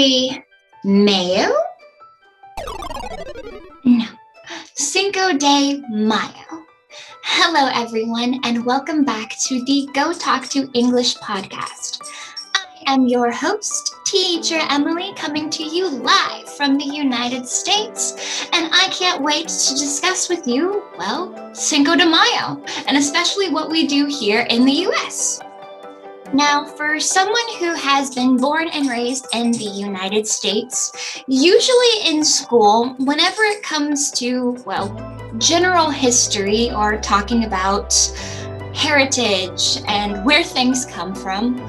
de Mayo? No, Cinco de Mayo. Hello, everyone, and welcome back to the Gotalkto English podcast. I am your host, Teacher Emily, coming to you live from the United States, and I can't wait to discuss with you, Cinco de Mayo, and especially what we do here in the US. Now, for someone who has been born and raised in the United States, usually in school, whenever it comes to, general history or talking about heritage and where things come from,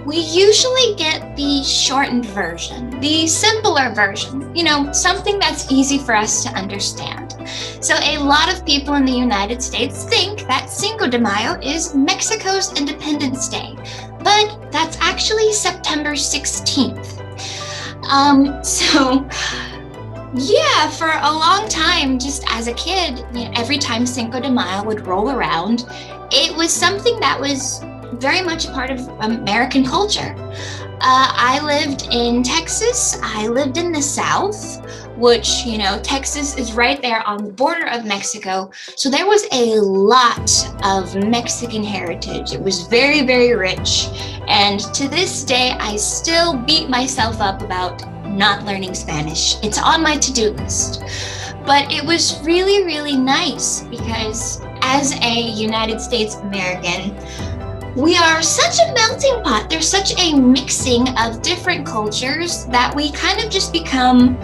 we usually get the shortened version, the simpler version, something that's easy for us to understand. So a lot of people in the United States think that Cinco de Mayo is Mexico's Independence Day, but that's actually September 16th. For a long time, just as a kid, every time Cinco de Mayo would roll around, it was something that was very much a part of American culture. I lived in Texas. I lived in the South, which, Texas is right there on the border of Mexico. So there was a lot of Mexican heritage. It was very, very rich. And to this day, I still beat myself up about not learning Spanish. It's on my to-do list. But it was really, really nice because as a United States American, we are such a melting pot. There's such a mixing of different cultures that we kind of just become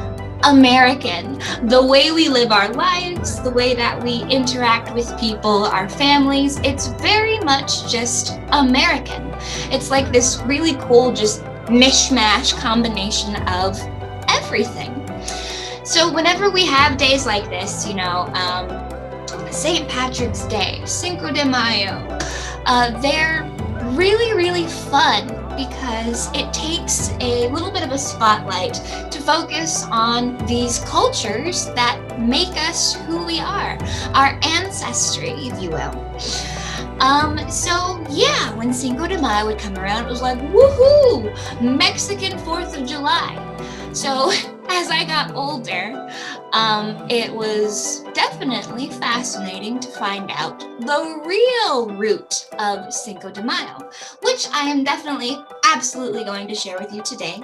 American. The way we live our lives, the way that we interact with people, our families, it's very much just American. It's like this really cool, just mishmash combination of everything. So whenever we have days like this, St. Patrick's Day, Cinco de Mayo, they're really, really fun because it takes a little bit of a spotlight to focus on these cultures that make us who we are, our ancestry, if you will. When Cinco de Mayo would come around, it was like, woohoo, Mexican 4th of July. So as I got older, it was definitely fascinating to find out the real root of Cinco de Mayo, which I am absolutely going to share with you today.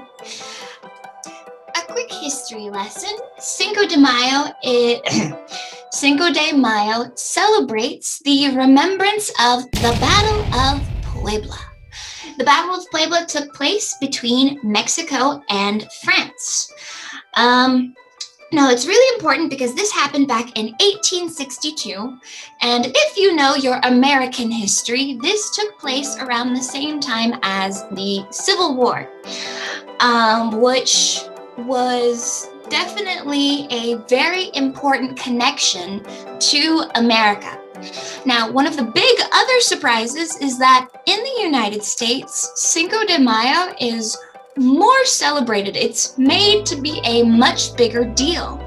A quick history lesson. Cinco de Mayo celebrates the remembrance of the Battle of Puebla. The Battle of Puebla took place between Mexico and France. Now, it's really important because this happened back in 1862, and if you know your American history, this took place around the same time as the Civil War, which was definitely a very important connection to America. Now, one of the big other surprises is that in the United States, Cinco de Mayo is more celebrated. It's made to be a much bigger deal.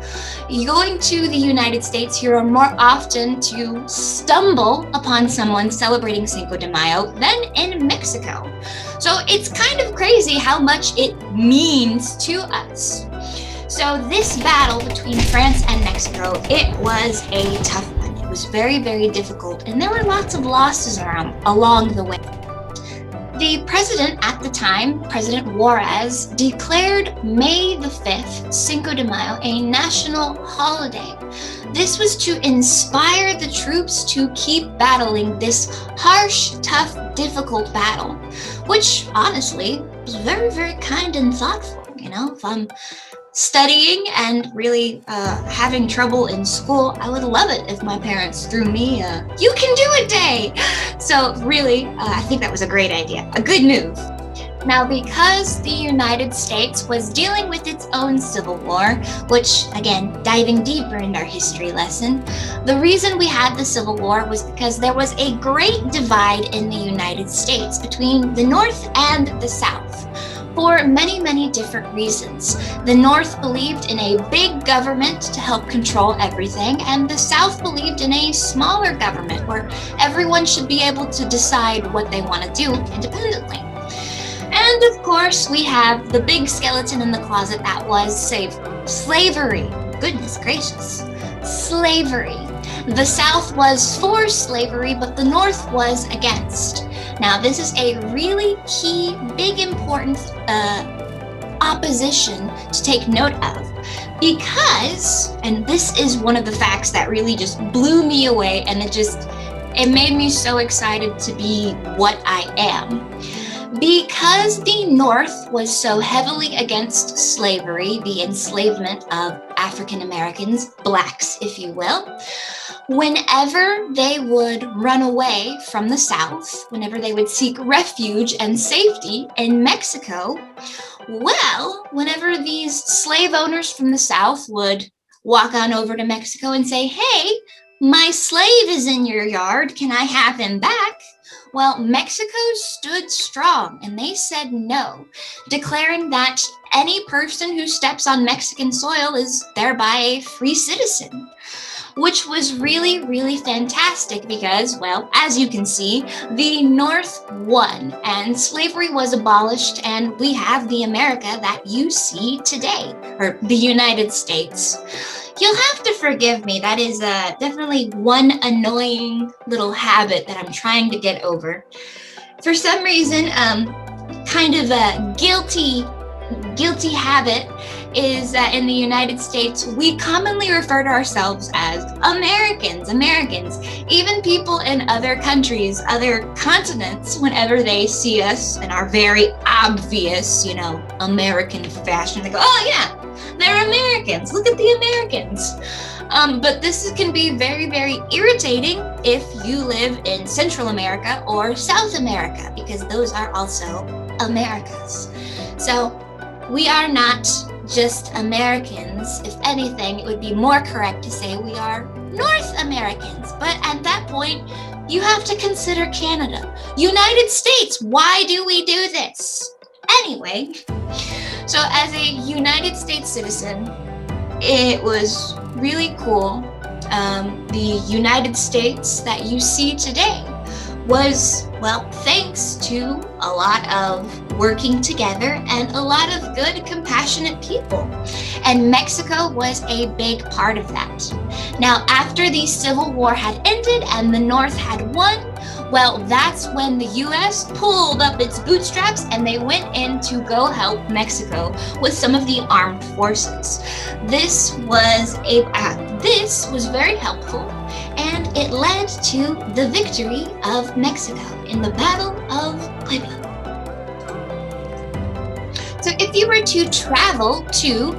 Going to the United States, you're more often to stumble upon someone celebrating Cinco de Mayo than in Mexico. So it's kind of crazy how much it means to us. So this battle between France and Mexico, it was a tough one. It was very, very difficult, and there were lots of losses along the way. The president at the time, President Juarez, declared May the 5th, Cinco de Mayo, a national holiday. This was to inspire the troops to keep battling this harsh, tough, difficult battle, which honestly was very, very kind and thoughtful. If I'm studying and really having trouble in school, I would love it if my parents threw me a "you can do it" day. So really, I think that was a great idea, a good move. Now, because the United States was dealing with its own civil war, which, again, diving deeper in our history lesson, the reason we had the Civil War was because there was a great divide in the United States between the North and the South. For many, many different reasons. The North believed in a big government to help control everything, and the South believed in a smaller government where everyone should be able to decide what they want to do independently. And of course, we have the big skeleton in the closet that was slavery. Goodness gracious. Slavery. The South was for slavery, but the North was against. Now, this is a really key, big, important opposition to take note of, because, and this is one of the facts that really just blew me away, and it made me so excited to be what I am. Because the North was so heavily against slavery, the enslavement of African Americans, blacks, if you will, whenever they would run away from the South, whenever they would seek refuge and safety in Mexico, well, whenever these slave owners from the South would walk on over to Mexico and say, hey, my slave is in your yard, can I have him back? Well, Mexico stood strong and they said no, declaring that any person who steps on Mexican soil is thereby a free citizen, which was really, really fantastic because, well, as you can see, the North won and slavery was abolished, and we have the America that you see today, or the United States. You'll have to forgive me. That is definitely one annoying little habit that I'm trying to get over. For some reason, kind of a guilty habit is that in the United States, we commonly refer to ourselves as Americans. Even people in other countries, other continents, whenever they see us in our very obvious, American fashion, they go, oh yeah, they're Americans. Look at the Americans. But this can be very, very irritating if you live in Central America or South America, because those are also Americas. So we are not just Americans. If anything, it would be more correct to say we are North Americans. But at that point, you have to consider Canada. United States, why do we do this? Anyway, so as a United States citizen, it was really cool. The United States that you see today was, well, thanks to a lot of working together and a lot of good, compassionate people. And Mexico was a big part of that. Now, after the Civil War had ended and the North had won, well, that's when the U.S. pulled up its bootstraps and they went in to go help Mexico with some of the armed forces. This was very helpful, and it led to the victory of Mexico in the Battle of Puebla. So if you were to travel to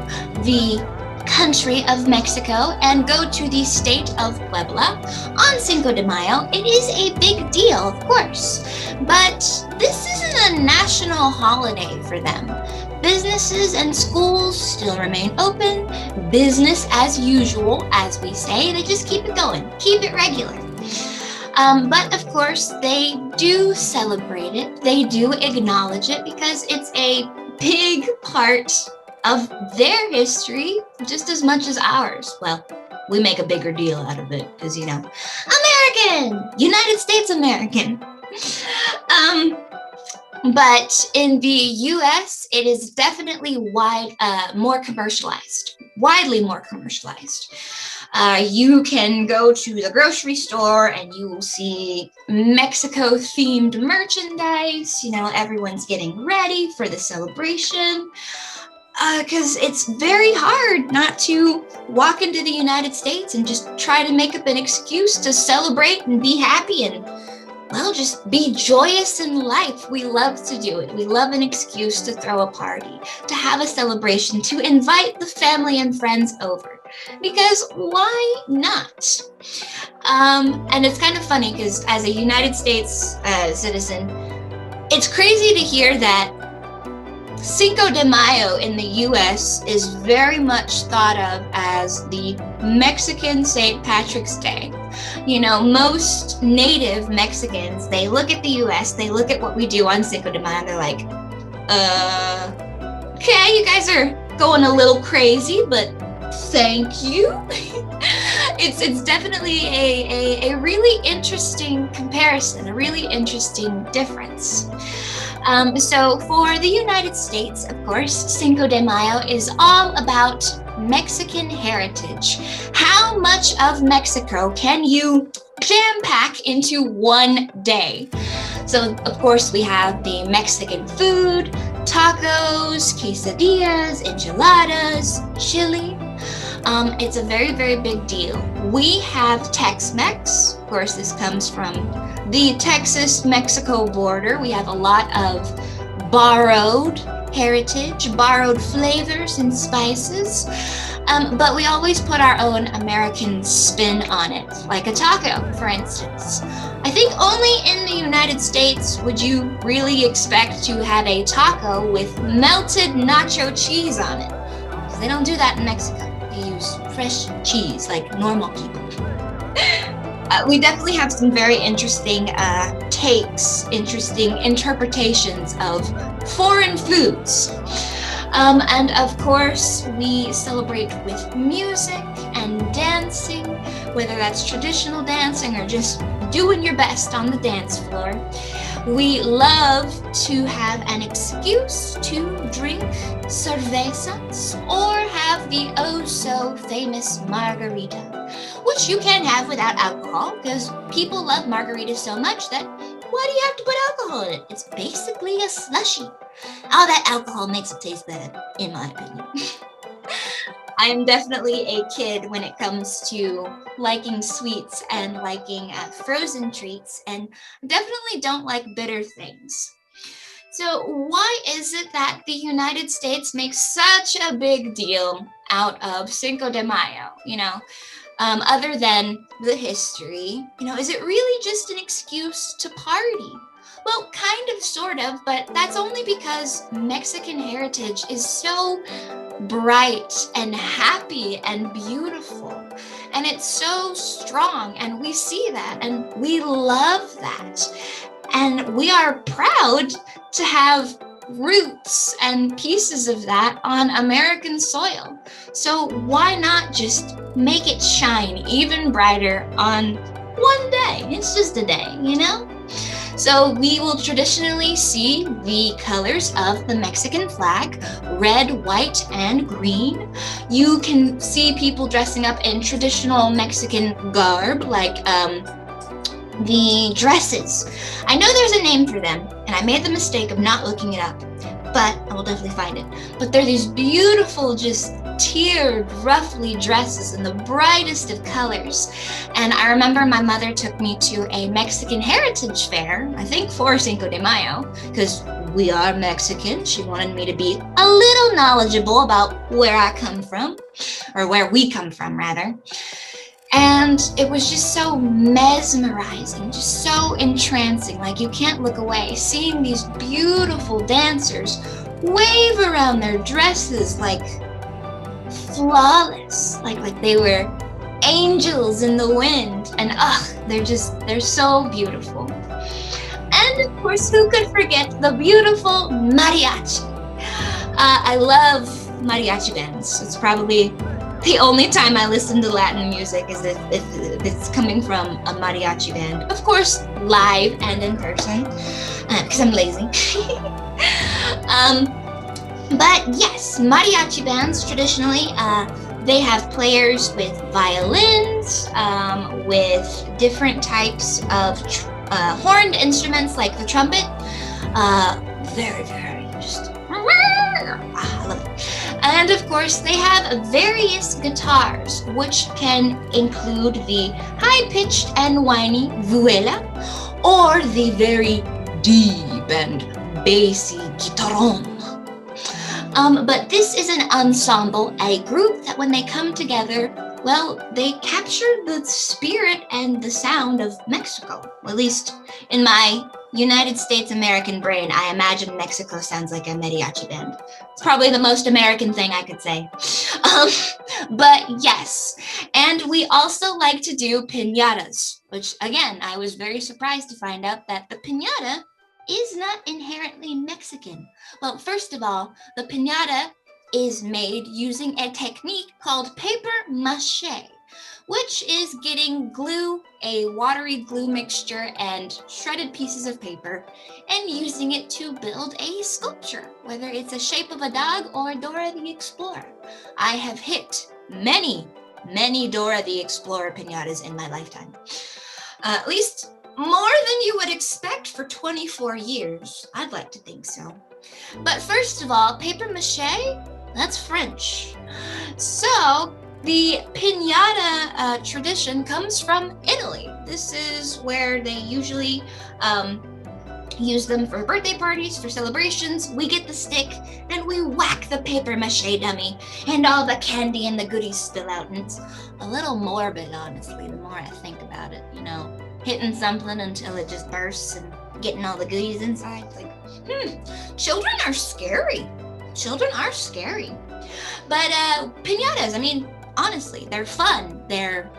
the country of Mexico and go to the state of Puebla on Cinco de Mayo, it is a big deal, of course, but this isn't a national holiday for them. Businesses and schools still remain open, business as usual, as we say. They just keep it going, keep it regular. But of course, they do celebrate it, they do acknowledge it, because it's a big part of their history just as much as ours. Well, we make a bigger deal out of it because, American, United States American. But in the US, it is definitely widely more commercialized. You can go to the grocery store and you will see Mexico-themed merchandise. Everyone's getting ready for the celebration. Because it's very hard not to walk into the United States and just try to make up an excuse to celebrate and be happy and, well, just be joyous in life. We love to do it. We love an excuse to throw a party, to have a celebration, to invite the family and friends over. Because why not? And it's kind of funny because as a United States citizen, it's crazy to hear that Cinco de Mayo in the US is very much thought of as the Mexican St. Patrick's Day. Most native Mexicans, they look at the US, they look at what we do on Cinco de Mayo, and they're like, okay, you guys are going a little crazy, but thank you. It's definitely a really interesting comparison, a really interesting difference. So for the United States, of course, Cinco de Mayo is all about Mexican heritage. How much of Mexico can you jam pack into one day? So, of course, we have the Mexican food, tacos, quesadillas, enchiladas, chili. It's a very, very big deal. We have Tex-Mex. Of course, this comes from the Texas-Mexico border. We have a lot of borrowed heritage, borrowed flavors and spices. But we always put our own American spin on it, like a taco, for instance. I think only in the United States would you really expect to have a taco with melted nacho cheese on it. Because they don't do that in Mexico. They use fresh cheese like normal people. We definitely have some very interesting takes, interesting interpretations of foreign foods. And of course, we celebrate with music and dancing, whether that's traditional dancing or just doing your best on the dance floor. We love to have an excuse to drink cervezas or have the oh so famous margarita, which you can't have without alcohol because people love margaritas so much that why do you have to put alcohol in it? It's basically a slushie. All that alcohol makes it taste better, in my opinion. I am definitely a kid when it comes to liking sweets and liking frozen treats, and definitely don't like bitter things. So why is it that the United States makes such a big deal out of Cinco de Mayo? Other than the history, is it really just an excuse to party? Well, kind of, sort of, but that's only because Mexican heritage is so bright and happy and beautiful. And it's so strong, and we see that, and we love that. And we are proud to have roots and pieces of that on American soil. So why not just make it shine even brighter on one day? It's just a day, So we will traditionally see the colors of the Mexican flag, red, white, and green. You can see people dressing up in traditional Mexican garb, like the dresses. I know there's a name for them, and I made the mistake of not looking it up, but I will definitely find it. But they're these beautiful, just tiered, ruffly dresses in the brightest of colors. And I remember my mother took me to a Mexican heritage fair, I think for Cinco de Mayo, because we are Mexican. She wanted me to be a little knowledgeable about where I come from, or where we come from, rather. And it was just so mesmerizing, just so entrancing, like you can't look away, seeing these beautiful dancers wave around their dresses like flawless, like they were angels in the wind, and they're so beautiful. And of course, who could forget the beautiful mariachi? I love mariachi bands. It's probably the only time I listen to Latin music is if it's coming from a mariachi band. Of course, live and in person, because I'm lazy. But yes, mariachi bands traditionally, they have players with violins, with different types of horned instruments like the trumpet. Very, very just, I love it. And of course, they have various guitars, which can include the high-pitched and whiny vihuela, or the very deep and bassy guitarrón. But this is an ensemble, a group that when they come together, well, they capture the spirit and the sound of Mexico. Well, at least in my United States American brain, I imagine Mexico sounds like a mariachi band. It's probably the most American thing I could say. But yes, and we also like to do pinatas, which again, I was very surprised to find out that the pinata is not inherently Mexican. Well, first of all, the pinata is made using a technique called paper mache. which is getting glue, a watery glue mixture, and shredded pieces of paper, and using it to build a sculpture, whether it's a shape of a dog or Dora the Explorer. I have hit many Dora the Explorer piñatas in my lifetime. At least more than you would expect for 24 years. I'd like to think so. But first of all, paper mache, that's French. So the piñata tradition comes from Italy. This is where they usually use them for birthday parties, for celebrations. We get the stick and we whack the paper mache dummy, and all the candy and the goodies spill out. And it's a little morbid, honestly, the more I think about it, hitting something until it just bursts and getting all the goodies inside. Like, children are scary. Children are scary. But piñatas, honestly, they're fun. They're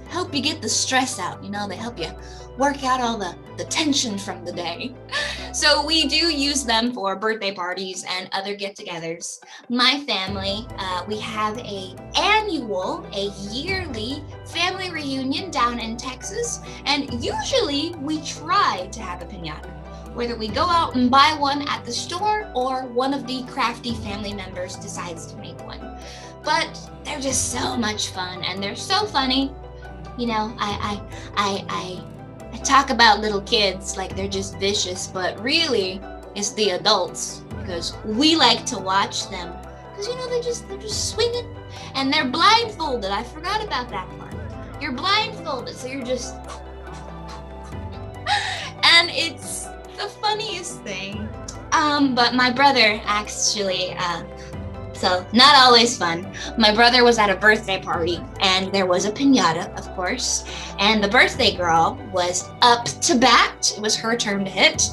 help you get the stress out, they help you work out all the tension from the day. So we do use them for birthday parties and other get-togethers. My family, we have a yearly family reunion down in Texas, and usually we try to have a piñata, whether we go out and buy one at the store or one of the crafty family members decides to make one. But they're just so much fun, and they're so funny. I talk about little kids like they're just vicious, but really it's the adults, because we like to watch them, because they're just swinging, and they're blindfolded. I forgot about that part. You're blindfolded, so you're just and it's the funniest thing. But my brother actually so not always fun. My brother was at a birthday party, and there was a piñata, of course, and the birthday girl was up to bat. It was her turn to hit,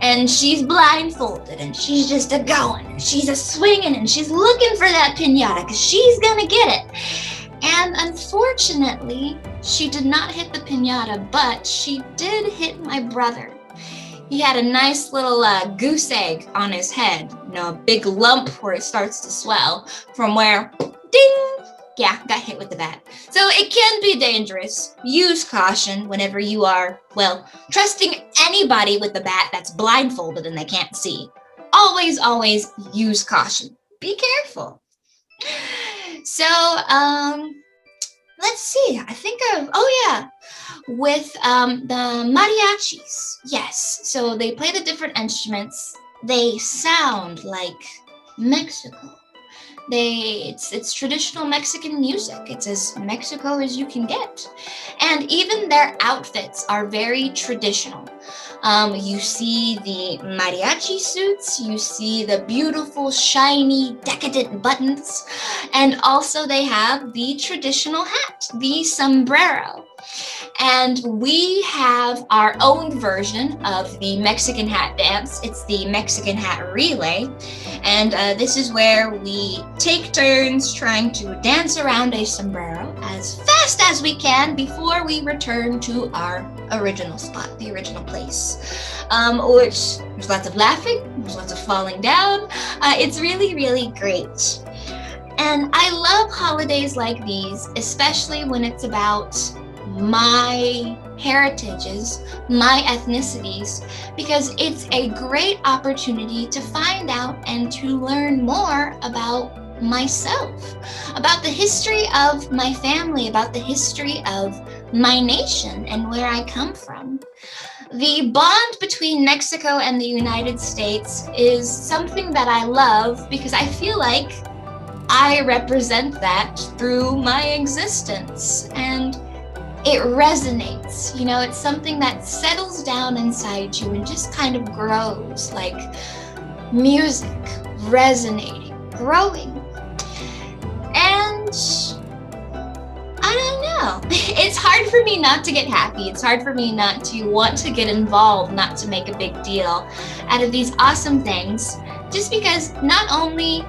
and she's blindfolded, and she's just a-going, and she's a-swinging, and she's looking for that piñata, because she's gonna get it. And unfortunately, she did not hit the piñata, but she did hit my brother. He had a nice little goose egg on his head, a big lump where it starts to swell from where, ding, yeah, got hit with the bat. So it can be dangerous. Use caution whenever you are, trusting anybody with the bat that's blindfolded and they can't see. Always use caution. Be careful. So, let's see, I think with the mariachis. Yes, so they play the different instruments. They sound like Mexico. It's traditional Mexican music. It's as Mexico as you can get. And even their outfits are very traditional. You see the mariachi suits, you see the beautiful, shiny, decadent buttons, and also they have the traditional hat, the sombrero. And we have our own version of the Mexican hat dance. It's the Mexican hat relay. And this is where we take turns trying to dance around a sombrero as fast as we can before we return to our original spot, the original place. Which there's lots of laughing, there's lots of falling down. It's really, really great. And I love holidays like these, especially when it's about my heritages, my ethnicities, because it's a great opportunity to find out and to learn more about myself, about the history of my family, about the history of my nation and where I come from. The bond between Mexico and the United States is something that I love because I feel like I represent that through my existence, and it resonates. It's something that settles down inside you and just kind of grows, like music, resonating, growing. And I don't know. It's hard for me not to get happy. It's hard for me not to want to get involved, not to make a big deal out of these awesome things, just because not only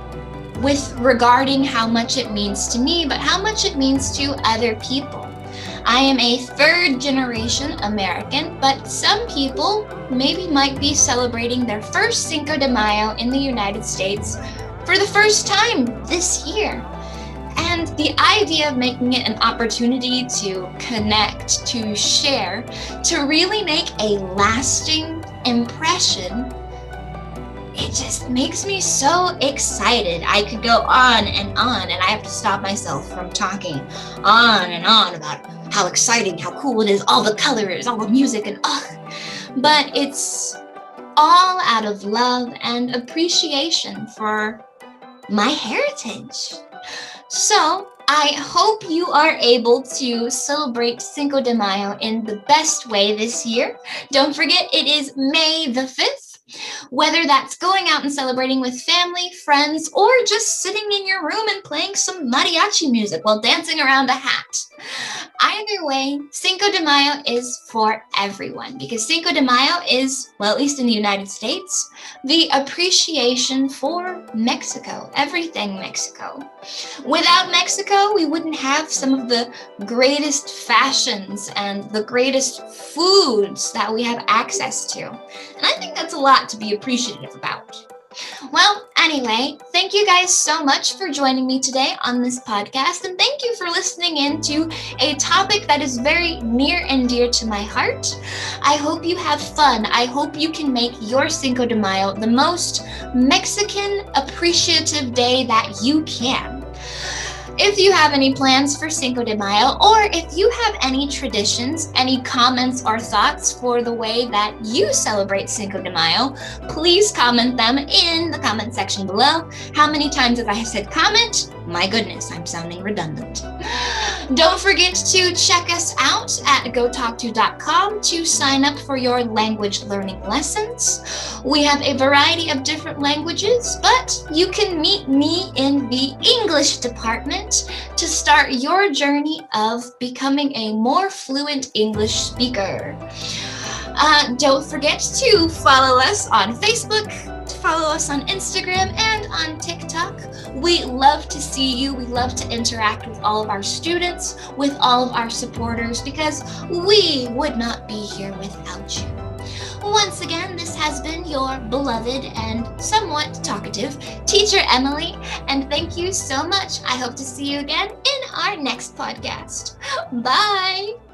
with regarding how much it means to me, but how much it means to other people. I am a third-generation American, but some people might be celebrating their first Cinco de Mayo in the United States for the first time this year. And the idea of making it an opportunity to connect, to share, to really make a lasting impression, it just makes me so excited. I could go on, and I have to stop myself from talking on and on about how exciting, how cool it is, all the colors, all the music, and but it's all out of love and appreciation for my heritage. So I hope you are able to celebrate Cinco de Mayo in the best way this year. Don't forget, it is May the 5th. Whether that's going out and celebrating with family, friends, or just sitting in your room and playing some mariachi music while dancing around a hat. Either way, Cinco de Mayo is for everyone because Cinco de Mayo is, well, at least in the United States, the appreciation for Mexico, everything Mexico. Without Mexico, we wouldn't have some of the greatest fashions and the greatest foods that we have access to. And I think that's a lot to be appreciative about. Well, anyway, thank you guys so much for joining me today on this podcast, and thank you for listening in to a topic that is very near and dear to my heart. I hope you have fun. I hope you can make your Cinco de Mayo the most Mexican appreciative day that you can. If you have any plans for Cinco de Mayo, or if you have any traditions, any comments or thoughts for the way that you celebrate Cinco de Mayo, please comment them in the comment section below. How many times have I said comment? My goodness, I'm sounding redundant. Don't forget to check us out at gotalkto.com to sign up for your language learning lessons. We have a variety of different languages, but you can meet me in the English department to start your journey of becoming a more fluent English speaker. Don't forget to follow us on Facebook, to follow us on Instagram, and on TikTok. We love to see you. We love to interact with all of our students, with all of our supporters, because we would not be here without you. Once again, this has been your beloved and somewhat talkative teacher, Emily, and thank you so much. I hope to see you again in our next podcast. Bye!